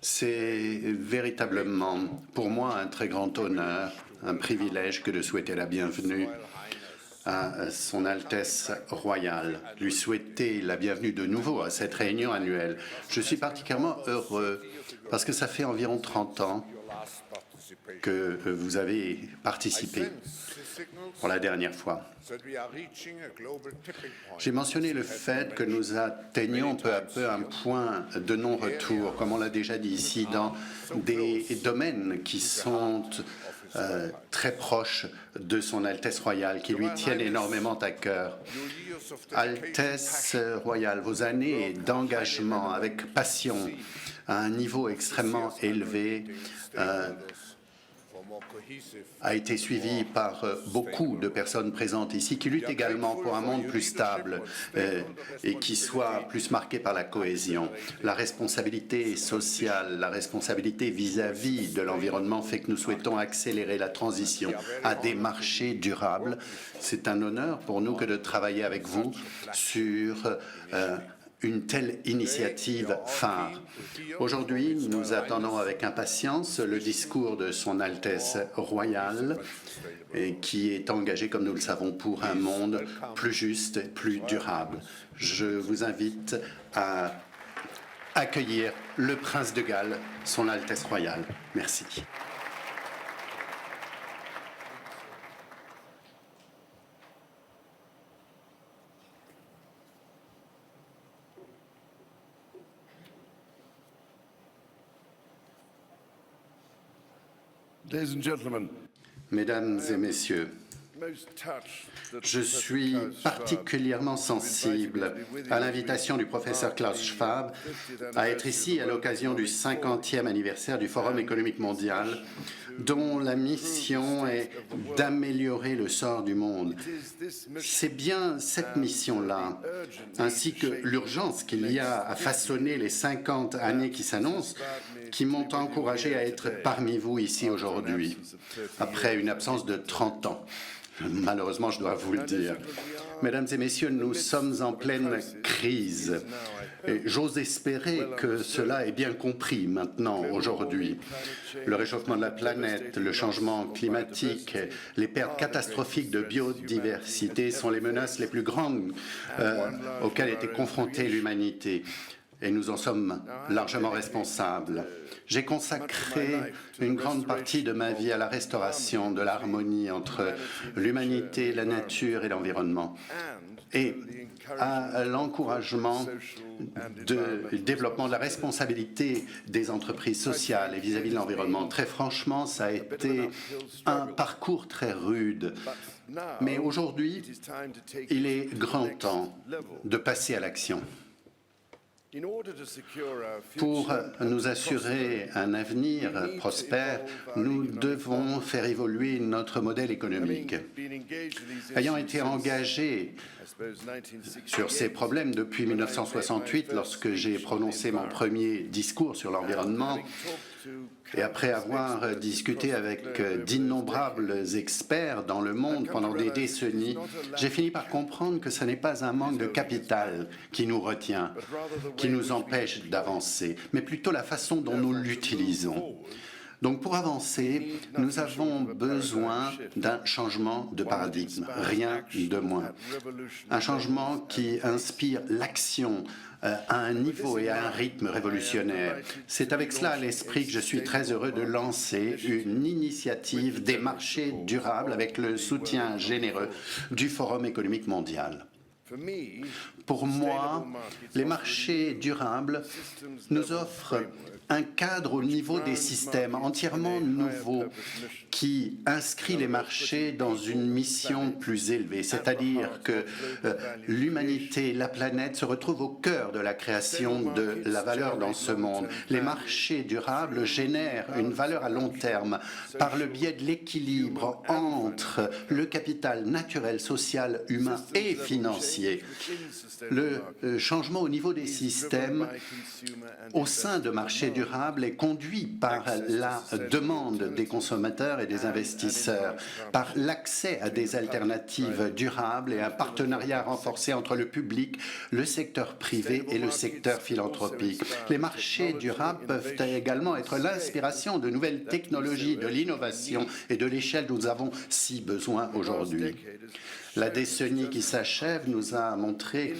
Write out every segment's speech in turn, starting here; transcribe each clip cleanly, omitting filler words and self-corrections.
C'est véritablement pour moi un très grand honneur, un privilège que de souhaiter la bienvenue à Son Altesse Royale, lui souhaiter la bienvenue de nouveau à cette réunion annuelle. Je suis particulièrement heureux parce que ça fait environ 30 ans que vous avez participé pour la dernière fois. J'ai mentionné le fait que nous atteignons peu à peu un point de non-retour, comme on l'a déjà dit ici, dans des domaines qui sont très proches de Son Altesse Royale, qui lui tiennent énormément à cœur. Altesse Royale, vos années d'engagement avec passion à un niveau extrêmement élevé a été suivi par beaucoup de personnes présentes ici qui luttent également pour un monde plus stable et qui soit plus marqué par la cohésion. La responsabilité sociale, la responsabilité vis-à-vis de l'environnement fait que nous souhaitons accélérer la transition à des marchés durables. C'est un honneur pour nous que de travailler avec vous sur une telle initiative phare. Aujourd'hui, nous attendons avec impatience le discours de Son Altesse Royale et qui est engagé, comme nous le savons, pour un monde plus juste et plus durable. Je vous invite à accueillir le Prince de Galles, Son Altesse Royale. Merci. Mesdames et messieurs, je suis particulièrement sensible à l'invitation du professeur Klaus Schwab à être ici à l'occasion du 50e anniversaire du Forum économique mondial, dont la mission est d'améliorer le sort du monde. C'est bien cette mission-là, ainsi que l'urgence qu'il y a à façonner les 50 années qui s'annoncent, qui m'ont encouragé à être parmi vous ici aujourd'hui, après une absence de 30 ans. Malheureusement, je dois vous le dire. Mesdames et messieurs, nous sommes en pleine crise. Et j'ose espérer que cela est bien compris maintenant, aujourd'hui. Le réchauffement de la planète, le changement climatique, les pertes catastrophiques de biodiversité sont les menaces les plus grandes auxquelles était confrontée l'humanité. Et nous en sommes largement responsables. J'ai consacré une grande partie de ma vie à la restauration de l'harmonie entre l'humanité, la nature et l'environnement, et à l'encouragement du développement de la responsabilité des entreprises sociales et vis-à-vis de l'environnement. Très franchement, ça a été un parcours très rude. Mais aujourd'hui, il est grand temps de passer à l'action. Pour nous assurer un avenir prospère, nous devons faire évoluer notre modèle économique. Ayant été engagé sur ces problèmes depuis 1968, lorsque j'ai prononcé mon premier discours sur l'environnement, et après avoir discuté avec d'innombrables experts dans le monde pendant des décennies, j'ai fini par comprendre que ce n'est pas un manque de capital qui nous retient, qui nous empêche d'avancer, mais plutôt la façon dont nous l'utilisons. Donc pour avancer, nous avons besoin d'un changement de paradigme, rien de moins. Un changement qui inspire l'action à un niveau et à un rythme révolutionnaire. C'est avec cela à l'esprit que je suis très heureux de lancer une initiative des marchés durables avec le soutien généreux du Forum économique mondial. Pour moi, les marchés durables nous offrent un cadre au niveau des systèmes entièrement nouveau qui inscrit les marchés dans une mission plus élevée, c'est-à-dire que l'humanité, la planète se retrouvent au cœur de la création de la valeur dans ce monde. Les marchés durables génèrent une valeur à long terme par le biais de l'équilibre entre le capital naturel, social, humain et financier. Le changement au niveau des systèmes au sein de marchés durable est conduit par la demande des consommateurs et des investisseurs, par l'accès à des alternatives durables et un partenariat renforcé entre le public, le secteur privé et le secteur philanthropique. Les marchés durables peuvent également être l'inspiration de nouvelles technologies, de l'innovation et de l'échelle dont nous avons si besoin aujourd'hui. La décennie qui s'achève nous a montré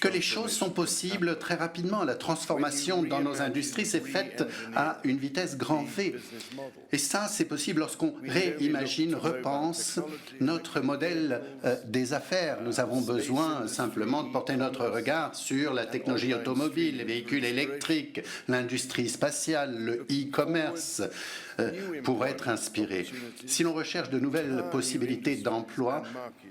que les choses sont possibles très rapidement. La transformation dans nos industries s'est faite à une vitesse grand V. Et ça, c'est possible lorsqu'on réimagine, repense notre modèle des affaires. Nous avons besoin simplement de porter notre regard sur la technologie automobile, les véhicules électriques, l'industrie spatiale, le e-commerce, pour être inspirés. Si l'on recherche de nouvelles possibilités d'emploi,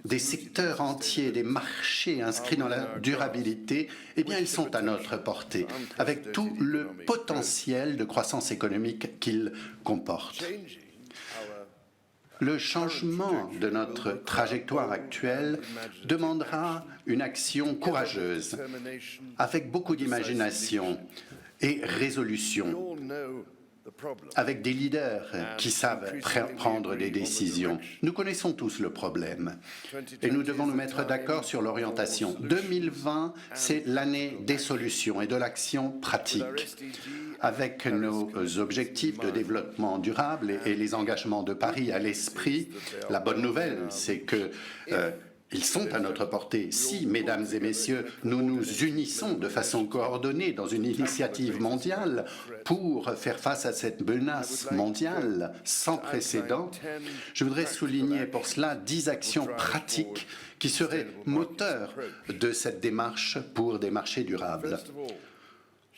des secteurs entiers, des marchés inscrits dans la durabilité, eh bien, ils sont à notre portée, avec tout le potentiel de croissance économique qu'ils comportent. Le changement de notre trajectoire actuelle demandera une action courageuse, avec beaucoup d'imagination et résolution, avec des leaders qui savent prendre des décisions. Nous connaissons tous le problème et nous devons nous mettre d'accord sur l'orientation. 2020, c'est l'année des solutions et de l'action pratique. Avec nos objectifs de développement durable et les engagements de Paris à l'esprit, la bonne nouvelle, c'est que ils sont à notre portée. Si, mesdames et messieurs, nous nous unissons de façon coordonnée dans une initiative mondiale pour faire face à cette menace mondiale sans précédent, je voudrais souligner pour cela 10 actions pratiques qui seraient moteurs de cette démarche pour des marchés durables.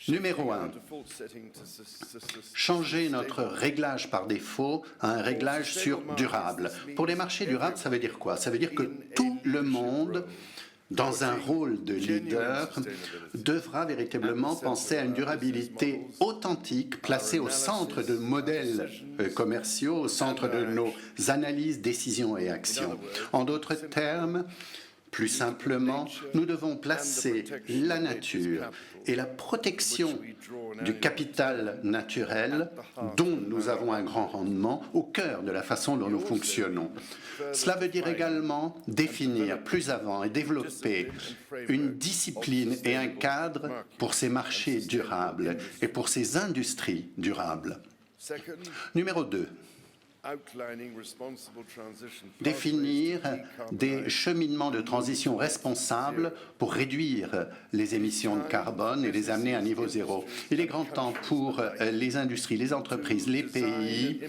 Numéro 1, changer notre réglage par défaut à un réglage sur durable. Pour les marchés durables, ça veut dire quoi? Ça veut dire que tout le monde, dans un rôle de leader, devra véritablement penser à une durabilité authentique, placée au centre de modèles commerciaux, au centre de nos analyses, décisions et actions. En d'autres termes, plus simplement, nous devons placer la nature et la protection du capital naturel dont nous avons un grand rendement au cœur de la façon dont nous fonctionnons. Cela veut dire également définir plus avant et développer une discipline et un cadre pour ces marchés durables et pour ces industries durables. Numéro 2. Définir des cheminements de transition responsables pour réduire les émissions de carbone et les amener à niveau zéro. Il est grand temps pour les industries, les entreprises, les pays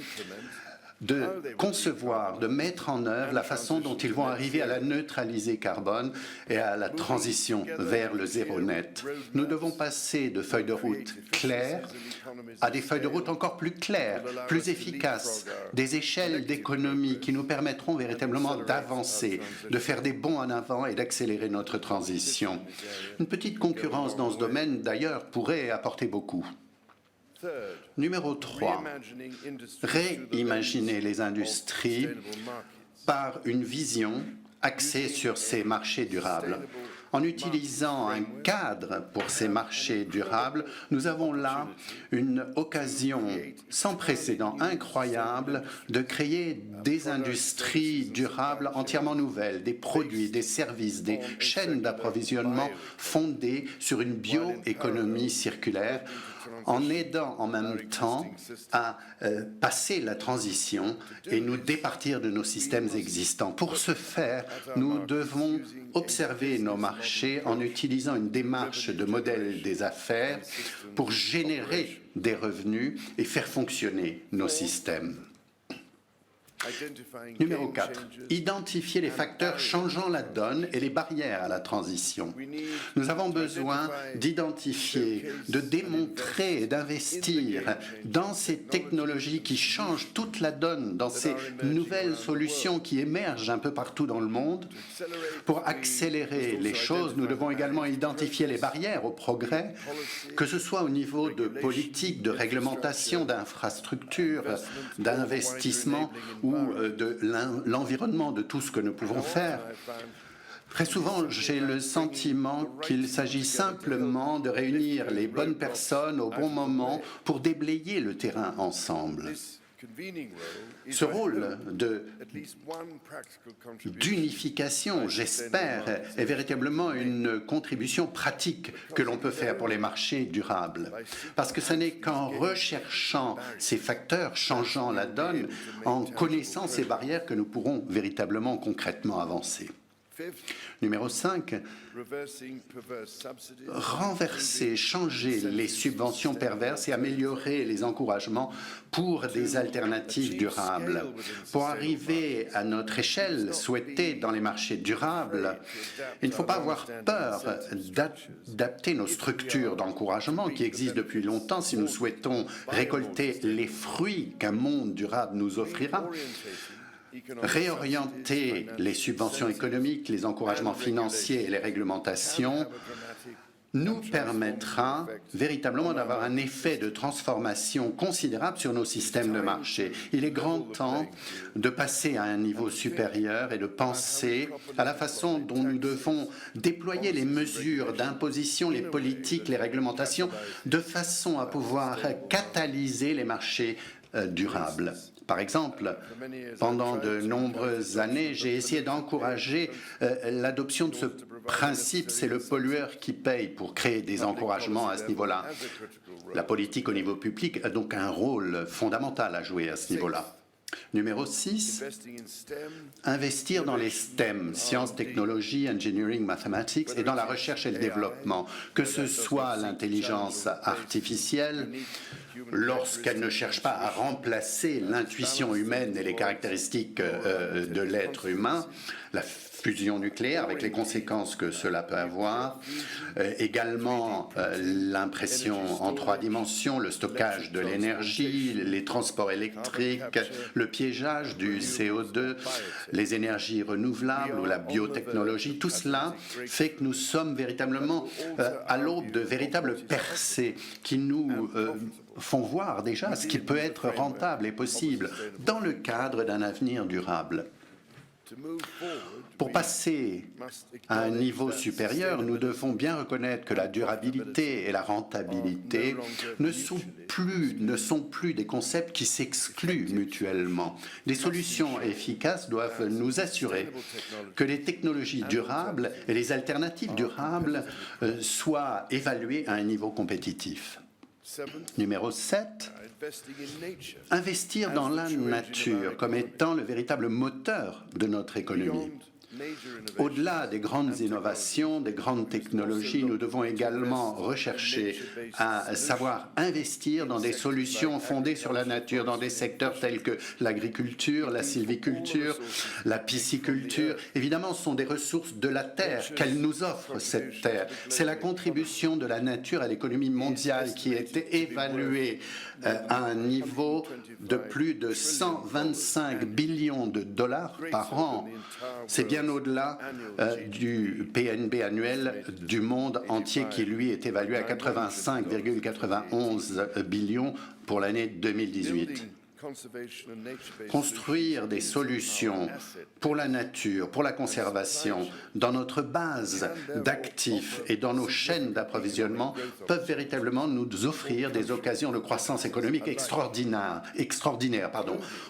de concevoir, de mettre en œuvre la façon dont ils vont arriver à la neutralité carbone et à la transition vers le zéro net. Nous devons passer de feuilles de route claires à des feuilles de route encore plus claires, plus efficaces, des échelles d'économie qui nous permettront véritablement d'avancer, de faire des bonds en avant et d'accélérer notre transition. Une petite concurrence dans ce domaine, d'ailleurs, pourrait apporter beaucoup. Numéro 3, réimaginer les industries par une vision axée sur ces marchés durables. En utilisant un cadre pour ces marchés durables, nous avons là une occasion sans précédent, incroyable, de créer des industries durables entièrement nouvelles, des produits, des services, des chaînes d'approvisionnement fondées sur une bioéconomie circulaire, en aidant en même temps à passer la transition et nous départir de nos systèmes existants. Pour ce faire, nous devons observer nos marchés en utilisant une démarche de modèle des affaires pour générer des revenus et faire fonctionner nos systèmes. Numéro 4, identifier les facteurs changeant la donne et les barrières à la transition. Nous avons besoin d'identifier, de démontrer et d'investir dans ces technologies qui changent toute la donne, dans ces nouvelles solutions qui émergent un peu partout dans le monde. Pour accélérer les choses, nous devons également identifier les barrières au progrès, que ce soit au niveau de politique, de réglementation, d'infrastructures, d'investissement ou de l'environnement, de tout ce que nous pouvons faire. Très souvent, j'ai le sentiment qu'il s'agit simplement de réunir les bonnes personnes au bon moment pour déblayer le terrain ensemble. Ce rôle d'unification, j'espère, est véritablement une contribution pratique que l'on peut faire pour les marchés durables. Parce que ce n'est qu'en recherchant ces facteurs changeant la donne, en connaissant ces barrières, que nous pourrons véritablement concrètement avancer. Numéro 5, renverser, changer les subventions perverses et améliorer les encouragements pour des alternatives durables. Pour arriver à notre échelle souhaitée dans les marchés durables, il ne faut pas avoir peur d'adapter nos structures d'encouragement qui existent depuis longtemps si nous souhaitons récolter les fruits qu'un monde durable nous offrira. Réorienter les subventions économiques, les encouragements financiers et les réglementations nous permettra véritablement d'avoir un effet de transformation considérable sur nos systèmes de marché. Il est grand temps de passer à un niveau supérieur et de penser à la façon dont nous devons déployer les mesures d'imposition, les politiques, les réglementations, de façon à pouvoir catalyser les marchés durables. Par exemple, pendant de nombreuses années, j'ai essayé d'encourager l'adoption de ce principe, c'est le pollueur qui paye, pour créer des encouragements à ce niveau-là. La politique au niveau public a donc un rôle fondamental à jouer à ce niveau-là. Numéro 6, investir dans les STEM, sciences, technologies, engineering, mathematics, et dans la recherche et le développement, que ce soit l'intelligence artificielle, lorsqu'elle ne cherche pas à remplacer l'intuition humaine et les caractéristiques de l'être humain, la fusion nucléaire avec les conséquences que cela peut avoir, également l'impression en 3 dimensions, le stockage de l'énergie, les transports électriques, le piégeage du CO2, les énergies renouvelables ou la biotechnologie, tout cela fait que nous sommes véritablement à l'aube de véritables percées qui nous font voir déjà ce qui peut être rentable et possible dans le cadre d'un avenir durable. Pour passer à un niveau supérieur, nous devons bien reconnaître que la durabilité et la rentabilité ne sont plus des concepts qui s'excluent mutuellement. Des solutions efficaces doivent nous assurer que les technologies durables et les alternatives durables soient évaluées à un niveau compétitif. Numéro 7, investir dans la nature comme étant le véritable moteur de notre économie. Au-delà des grandes innovations, des grandes technologies, nous devons également rechercher à savoir investir dans des solutions fondées sur la nature, dans des secteurs tels que l'agriculture, la sylviculture, la pisciculture. Évidemment, ce sont des ressources de la terre qu'elle nous offre, cette terre. C'est la contribution de la nature à l'économie mondiale qui est évaluée à un niveau de plus de 125 billions de dollars par an. C'est bien au-delà du PNB annuel du monde entier qui, lui, est évalué à 85,91 billions pour l'année 2018. Construire des solutions pour la nature, pour la conservation, dans notre base d'actifs et dans nos chaînes d'approvisionnement peuvent véritablement nous offrir des occasions de croissance économique extraordinaires,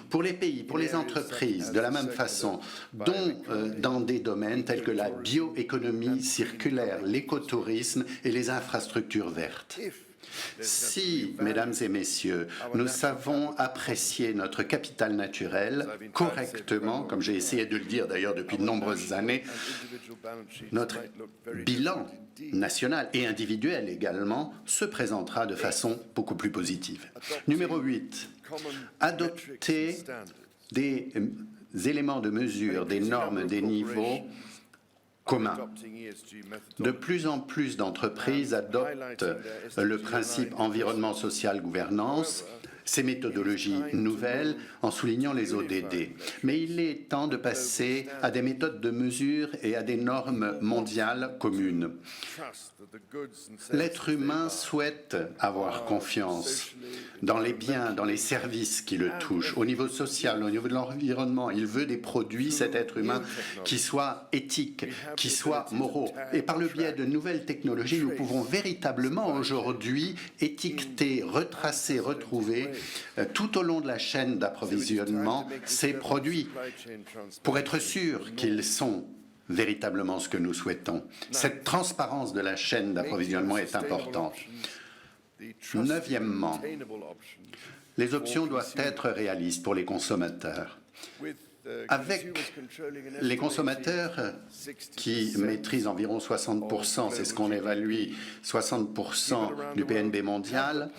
pour les pays, pour les entreprises, de la même façon, dont dans des domaines tels que la bioéconomie circulaire, l'écotourisme et les infrastructures vertes. Si, mesdames et messieurs, nous savons apprécier notre capital naturel correctement, comme j'ai essayé de le dire d'ailleurs depuis de nombreuses années, notre bilan national et individuel également se présentera de façon beaucoup plus positive. Numéro 8, adopter des éléments de mesure, des normes, des niveaux commun. De plus en plus d'entreprises adoptent le principe environnement, social, gouvernance. ces méthodologies nouvelles en soulignant les ODD. Mais il est temps de passer à des méthodes de mesure et à des normes mondiales communes. L'être humain souhaite avoir confiance dans les biens, dans les services qui le touchent, au niveau social, au niveau de l'environnement. Il veut des produits, cet être humain, qui soient éthiques, qui soient moraux. Et par le biais de nouvelles technologies, nous pouvons véritablement aujourd'hui étiqueter, retracer, retrouver tout au long de la chaîne d'approvisionnement ces produits pour être sûr qu'ils sont véritablement ce que nous souhaitons. Cette transparence de la chaîne d'approvisionnement est importante. Neuvièmement, les options doivent être réalistes pour les consommateurs. Avec les consommateurs qui maîtrisent environ 60%, c'est ce qu'on évalue, 60% du PNB mondial,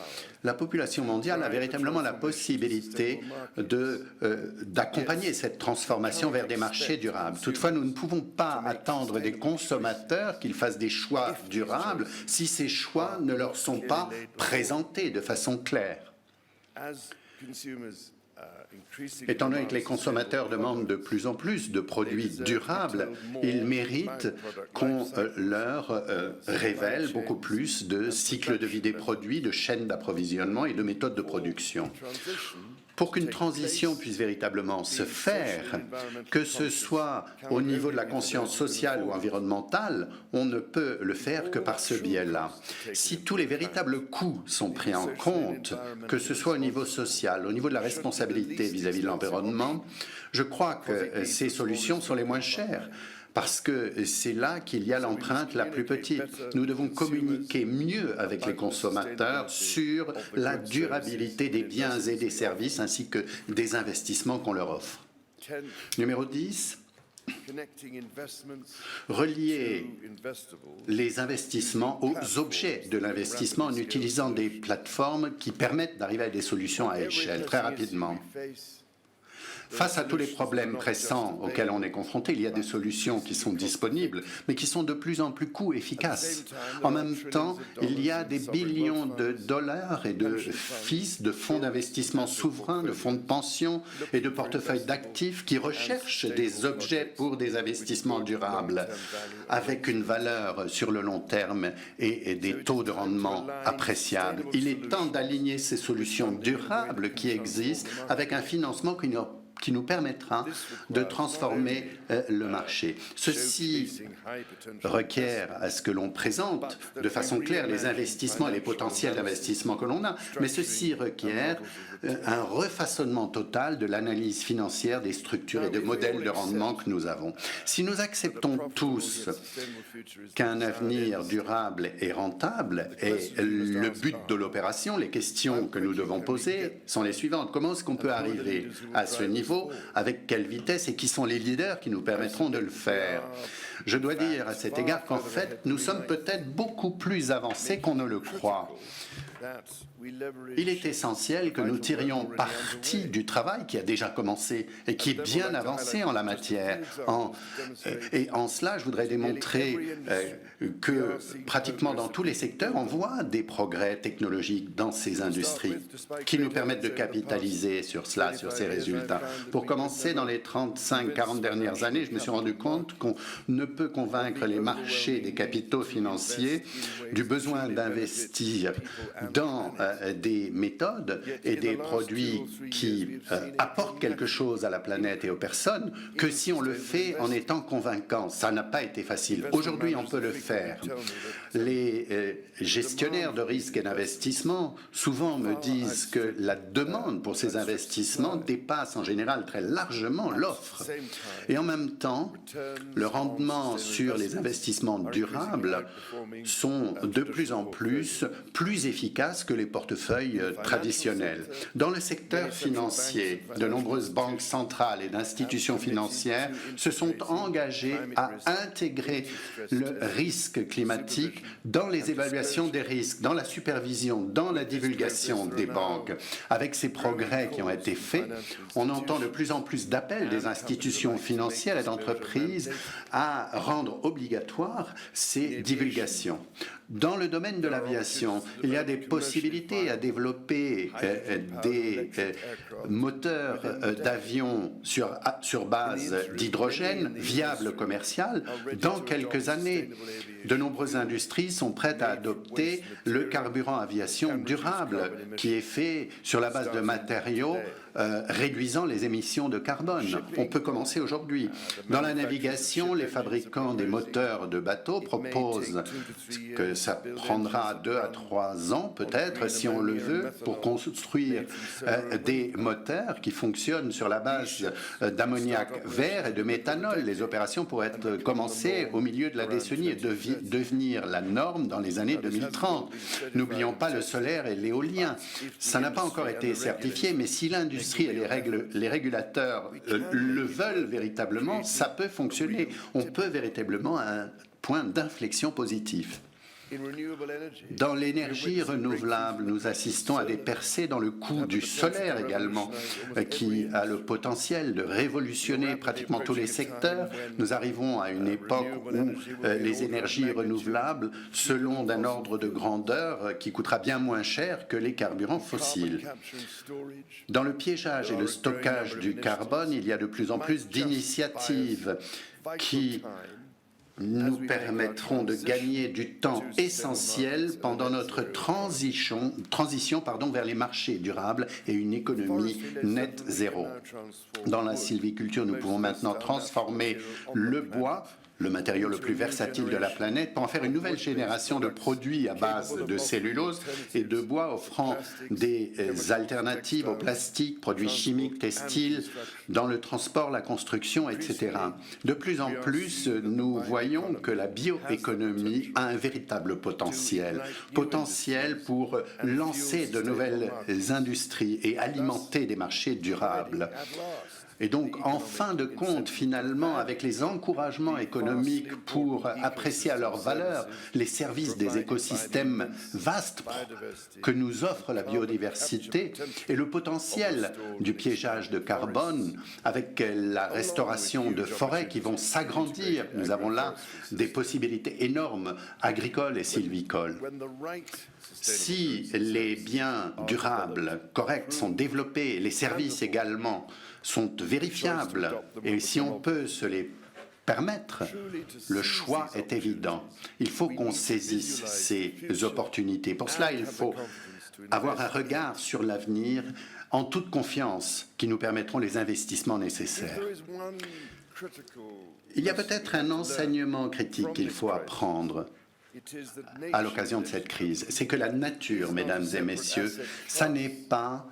la population mondiale a véritablement la possibilité d'accompagner cette transformation vers des marchés durables. Toutefois, nous ne pouvons pas attendre des consommateurs qu'ils fassent des choix durables si ces choix ne leur sont pas présentés de façon claire. Étant donné que les consommateurs demandent de plus en plus de produits durables, ils méritent qu'on leur révèle beaucoup plus de cycles de vie des produits, de chaînes d'approvisionnement et de méthodes de production. Pour qu'une transition puisse véritablement se faire, que ce soit au niveau de la conscience sociale ou environnementale, on ne peut le faire que par ce biais-là. Si tous les véritables coûts sont pris en compte, que ce soit au niveau social, au niveau de la responsabilité vis-à-vis de l'environnement, je crois que ces solutions sont les moins chères. Parce que c'est là qu'il y a l'empreinte la plus petite. Nous devons communiquer mieux avec les consommateurs sur la durabilité des biens et des services ainsi que des investissements qu'on leur offre. Numéro 10. Relier les investissements aux objets de l'investissement en utilisant des plateformes qui permettent d'arriver à des solutions à échelle très rapidement. Face à tous les problèmes pressants auxquels on est confronté, il y a des solutions qui sont disponibles, mais qui sont de plus en plus coût-efficaces. En même temps, il y a des billions de dollars et de FIS, de fonds d'investissement souverains, de fonds de pension et de portefeuilles d'actifs qui recherchent des objets pour des investissements durables, avec une valeur sur le long terme et des taux de rendement appréciables. Il est temps d'aligner ces solutions durables qui existent avec un financement qui nous permettra de transformer le marché. Ceci requiert à ce que l'on présente de façon claire les investissements et les potentiels d'investissement que l'on a, mais ceci requiert un refaçonnement total de l'analyse financière des structures et des modèles de rendement que nous avons. Si nous acceptons tous qu'un avenir durable et rentable est le but de l'opération, les questions que nous devons poser sont les suivantes. Comment est-ce qu'on peut arriver à ce niveau? Avec quelle vitesse et qui sont les leaders qui nous permettront de le faire? Je dois dire à cet égard qu'en fait, nous sommes peut-être beaucoup plus avancés qu'on ne le croit. Il est essentiel que nous tirions parti du travail qui a déjà commencé et qui est bien avancé en la matière. Et en cela, je voudrais démontrer que pratiquement dans tous les secteurs, on voit des progrès technologiques dans ces industries qui nous permettent de capitaliser sur cela, sur ces résultats. Pour commencer, dans les 35-40 dernières années, je me suis rendu compte qu'on ne peut convaincre les marchés des capitaux financiers du besoin d'investir dans des méthodes et des produits qui apportent quelque chose à la planète et aux personnes que si on le fait en étant convaincant. Ça n'a pas été facile. Aujourd'hui, on peut le faire. Les gestionnaires de risque et d'investissement souvent me disent que la demande pour ces investissements dépasse en général très largement l'offre. Et en même temps, le rendement sur les investissements durables sont de plus en plus efficaces que les portefeuilles traditionnels. Dans le secteur financier, de nombreuses banques centrales et d'institutions financières se sont engagées à intégrer le risque climatique dans les évaluations des risques, dans la supervision, dans la divulgation des banques. Avec ces progrès qui ont été faits, on entend de plus en plus d'appels des institutions financières et d'entreprises à rendre obligatoires ces divulgations. Dans le domaine de l'aviation, il y a des possibilités à développer des moteurs d'avions sur base d'hydrogène viables commercial dans quelques années. De nombreuses industries sont prêtes à adopter le carburant aviation durable qui est fait sur la base de matériaux réduisant les émissions de carbone. On peut commencer aujourd'hui. Dans la navigation, les fabricants des moteurs de bateaux proposent que ça prendra 2 à 3 ans peut-être, si on le veut, pour construire des moteurs qui fonctionnent sur la base d'ammoniac vert et de méthanol. Les opérations pourraient commencer au milieu de la décennie et devenir la norme dans les années 2030. N'oublions pas le solaire et l'éolien. Ça n'a pas encore été certifié, mais si l'industrie et les régulateurs le veulent véritablement, ça peut fonctionner. On peut véritablement à un point d'inflexion positif. Dans l'énergie renouvelable, nous assistons à des percées dans le coût du solaire également, qui a le potentiel de révolutionner pratiquement tous les secteurs. Nous arrivons à une époque où les énergies renouvelables selon d'un ordre de grandeur qui coûtera bien moins cher que les carburants fossiles. Dans le piégeage et le stockage du carbone, il y a de plus en plus d'initiatives qui nous permettront de gagner du temps essentiel pendant notre transition vers les marchés durables et une économie net zéro. Dans la sylviculture, nous pouvons maintenant transformer le bois, le matériau le plus versatile de la planète, pour en faire une nouvelle génération de produits à base de cellulose et de bois offrant des alternatives au plastique, produits chimiques, textiles, dans le transport, la construction, etc. De plus en plus, nous voyons que la bioéconomie a un véritable potentiel pour lancer de nouvelles industries et alimenter des marchés durables. Et donc, en fin de compte, finalement, avec les encouragements économiques pour apprécier à leur valeur les services des écosystèmes vastes que nous offre la biodiversité et le potentiel du piégeage de carbone avec la restauration de forêts qui vont s'agrandir, nous avons là des possibilités énormes agricoles et sylvicoles. Si les biens durables corrects sont développés, les services également sont vérifiables, et si on peut se les permettre, le choix est évident. Il faut qu'on saisisse ces opportunités. Pour cela, il faut avoir un regard sur l'avenir en toute confiance qui nous permettront les investissements nécessaires. Il y a peut-être un enseignement critique qu'il faut apprendre à l'occasion de cette crise. C'est que la nature, mesdames et messieurs, ça n'est pas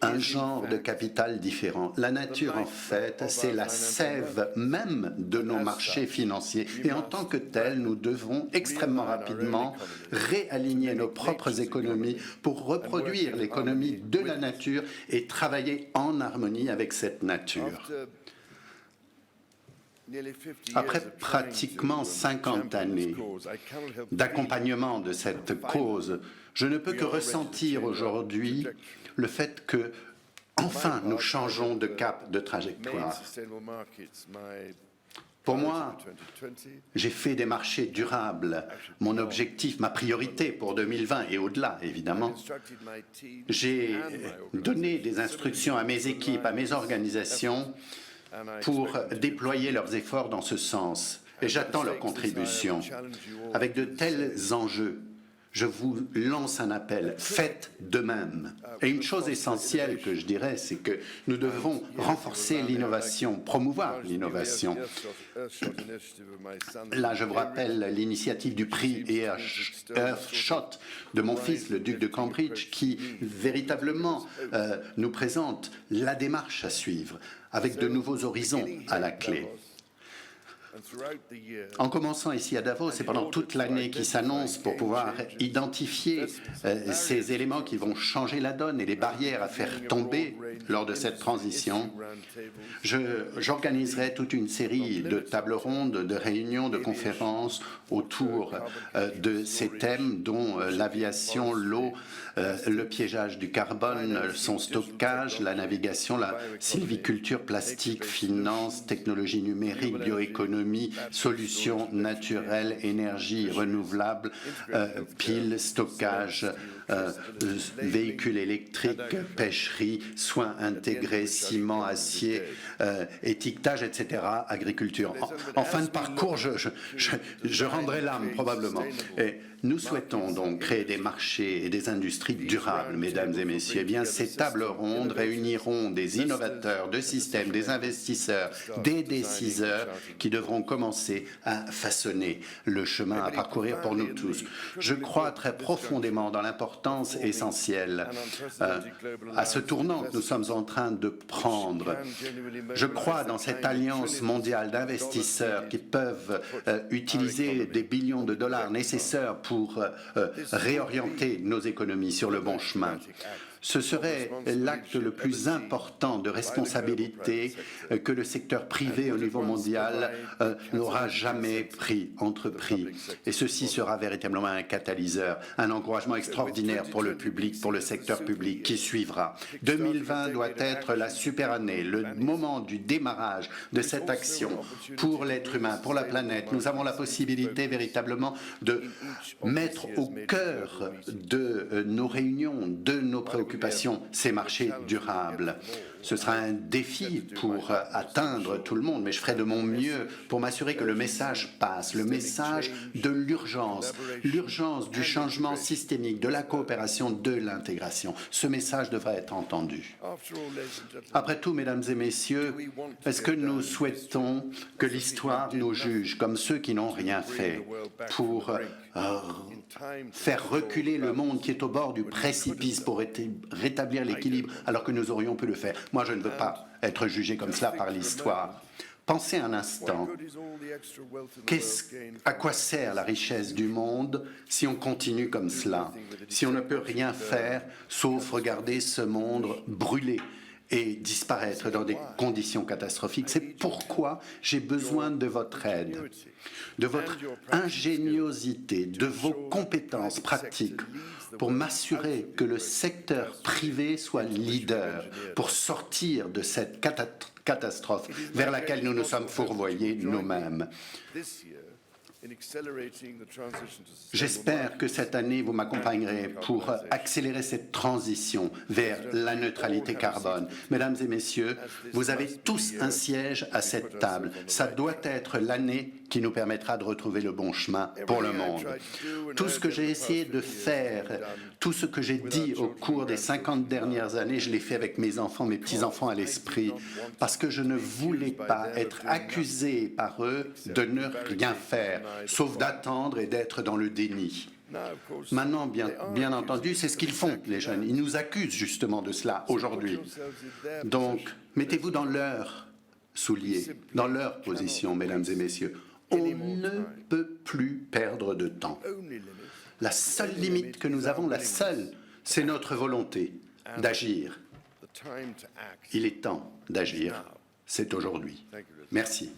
un genre de capital différent. La nature, en fait, c'est la sève même de nos marchés financiers. Et en tant que tel, nous devons extrêmement rapidement réaligner nos propres économies pour reproduire l'économie de la nature et travailler en harmonie avec cette nature. Après pratiquement 50 années d'accompagnement de cette cause, je ne peux que ressentir aujourd'hui le fait que, enfin, nous changeons de cap, de trajectoire. Pour moi, j'ai fait des marchés durables mon objectif, ma priorité pour 2020 et au-delà, évidemment. J'ai donné des instructions à mes équipes, à mes organisations pour déployer leurs efforts dans ce sens. Et j'attends leur contribution. Avec de tels enjeux, je vous lance un appel, faites de même. Et une chose essentielle que je dirais, c'est que nous devons renforcer l'innovation, promouvoir l'innovation. Là, je vous rappelle l'initiative du prix Earthshot de mon fils, le duc de Cambridge, qui véritablement nous présente la démarche à suivre, avec de nouveaux horizons à la clé. En commençant ici à Davos, c'est pendant toute l'année qui s'annonce pour pouvoir identifier ces éléments qui vont changer la donne et les barrières à faire tomber lors de cette transition. J'organiserai toute une série de tables rondes, de réunions, de conférences autour de ces thèmes dont l'aviation, l'eau, le piégeage du carbone, son stockage, la navigation, la sylviculture, plastique, finance, technologie numérique, bioéconomie, autonomie, solutions naturelles, énergie renouvelable, piles, stockage, véhicules électriques, pêcherie, soins intégrés, ciment, acier, étiquetage, etc., agriculture. En fin de parcours, je rendrai l'âme probablement. Et nous souhaitons donc créer des marchés et des industries durables, mesdames et messieurs. Eh bien, ces tables rondes réuniront des innovateurs de systèmes, des investisseurs, des décideurs qui devront commencer à façonner le chemin à parcourir pour nous tous. Je crois très profondément dans l'importance essentielle à ce tournant que nous sommes en train de prendre. Je crois dans cette alliance mondiale d'investisseurs qui peuvent utiliser des billions de dollars nécessaires pour réorienter nos économies sur le bon chemin. Ce serait l'acte le plus important de responsabilité que le secteur privé au niveau mondial n'aura jamais entrepris. Et ceci sera véritablement un catalyseur, un encouragement extraordinaire pour le public, pour le secteur public qui suivra. 2020 doit être la super année, le moment du démarrage de cette action pour l'être humain, pour la planète. Nous avons la possibilité véritablement de mettre au cœur de nos réunions, de nos préoccupations, ces marchés durables. Ce sera un défi pour atteindre tout le monde, mais je ferai de mon mieux pour m'assurer que le message passe, le message de l'urgence du changement systémique, de la coopération, de l'intégration. Ce message devrait être entendu. Après tout, mesdames et messieurs, est-ce que nous souhaitons que l'histoire nous juge comme ceux qui n'ont rien fait pour faire reculer le monde qui est au bord du précipice pour rétablir l'équilibre alors que nous aurions pu le faire? Moi, je ne veux pas être jugé comme cela par l'histoire. Pensez un instant, à quoi sert la richesse du monde si on continue comme cela, si on ne peut rien faire sauf regarder ce monde brûler et disparaître dans des conditions catastrophiques? C'est pourquoi j'ai besoin de votre aide, de votre ingéniosité, de vos compétences pratiques pour m'assurer que le secteur privé soit leader pour sortir de cette catastrophe vers laquelle nous nous sommes fourvoyés nous-mêmes. J'espère que cette année, vous m'accompagnerez pour accélérer cette transition vers la neutralité carbone. Mesdames et messieurs, vous avez tous un siège à cette table. Ça doit être l'année qui nous permettra de retrouver le bon chemin pour le monde. Tout ce que j'ai essayé de faire, tout ce que j'ai dit au cours des 50 dernières années, je l'ai fait avec mes enfants, mes petits-enfants à l'esprit, parce que je ne voulais pas être accusé par eux de ne rien faire, sauf d'attendre et d'être dans le déni. Maintenant, bien entendu, c'est ce qu'ils font, les jeunes. Ils nous accusent justement de cela aujourd'hui. Donc, mettez-vous dans leurs souliers, dans leur position, mesdames et messieurs. On ne peut plus perdre de temps. La seule limite que nous avons, c'est notre volonté d'agir. Il est temps d'agir. C'est aujourd'hui. Merci.